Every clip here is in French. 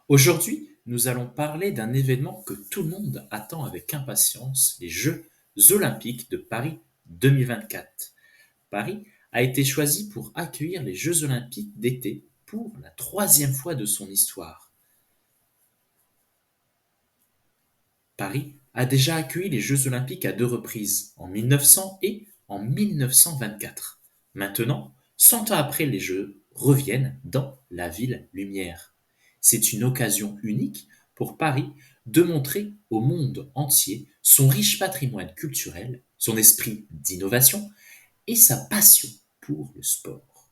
Aujourd'hui, nous allons parler d'un événement que tout le monde attend avec impatience, les Jeux olympiques de Paris 2024. Paris a été choisi pour accueillir les Jeux olympiques d'été pour la troisième fois de son histoire. Paris a déjà accueilli les Jeux olympiques à deux reprises, en 1900 et en 1924. Maintenant, 100 ans après, les Jeux reviennent dans la ville lumière. C'est une occasion unique pour Paris de montrer au monde entier son riche patrimoine culturel, son esprit d'innovation et sa passion pour le sport.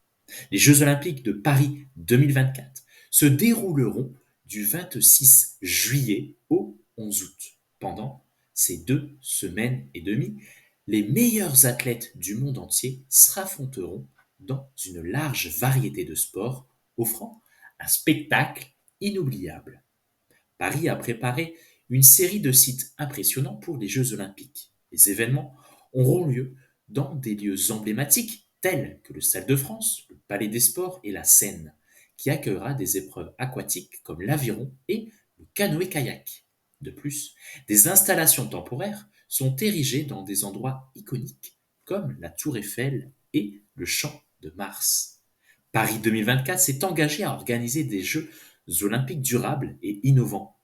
Les Jeux olympiques de Paris 2024 se dérouleront du 26 juillet au 11 août. Pendant ces 2 semaines et demie, les meilleurs athlètes du monde entier s'affronteront dans une large variété de sports, offrant un spectacle inoubliable. Paris a préparé une série de sites impressionnants pour les Jeux olympiques. Les événements auront lieu dans des lieux emblématiques tels que le Stade de France, le Palais des Sports et la Seine, qui accueillera des épreuves aquatiques comme l'aviron et le canoë-kayak. De plus, des installations temporaires sont érigées dans des endroits iconiques comme la Tour Eiffel et le Champ de Mars. Paris 2024 s'est engagé à organiser des Jeux olympiques durables et innovants.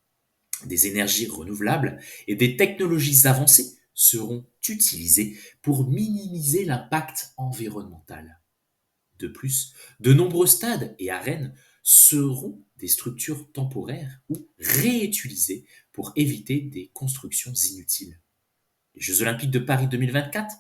Des énergies renouvelables et des technologies avancées seront utilisées pour minimiser l'impact environnemental. De plus, de nombreux stades et arènes seront des structures temporaires ou réutilisées pour éviter des constructions inutiles. Les Jeux olympiques de Paris 2024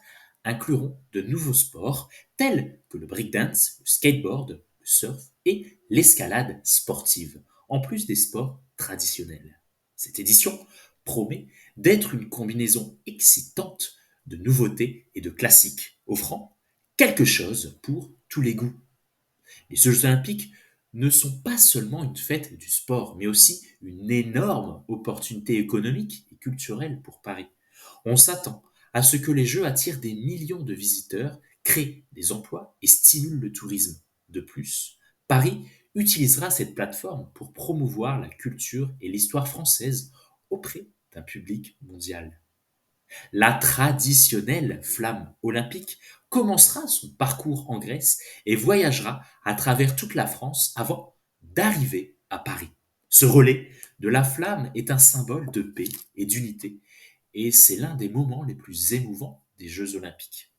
incluront de nouveaux sports tels que le breakdance, le skateboard, le surf et l'escalade sportive, en plus des sports traditionnels. Cette édition promet d'être une combinaison excitante de nouveautés et de classiques, offrant quelque chose pour tous les goûts. Les Jeux olympiques ne sont pas seulement une fête du sport, mais aussi une énorme opportunité économique et culturelle pour Paris. On s'attend à ce que les Jeux attirent des millions de visiteurs, créent des emplois et stimulent le tourisme. De plus, Paris utilisera cette plateforme pour promouvoir la culture et l'histoire française auprès d'un public mondial. La traditionnelle flamme olympique commencera son parcours en Grèce et voyagera à travers toute la France avant d'arriver à Paris. Ce relais de la flamme est un symbole de paix et d'unité, et c'est l'un des moments les plus émouvants des Jeux olympiques.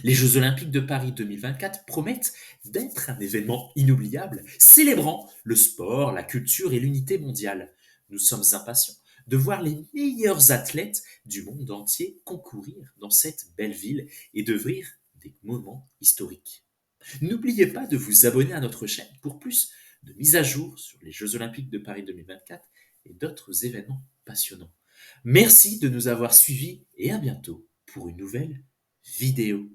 Les Jeux olympiques de Paris 2024 promettent d'être un événement inoubliable, célébrant le sport, la culture et l'unité mondiale. Nous sommes impatients de voir les meilleurs athlètes du monde entier concourir dans cette belle ville et de vivre des moments historiques. N'oubliez pas de vous abonner à notre chaîne pour plus de mises à jour sur les Jeux olympiques de Paris 2024 et d'autres événements passionnants. Merci de nous avoir suivis et à bientôt pour une nouvelle vidéo.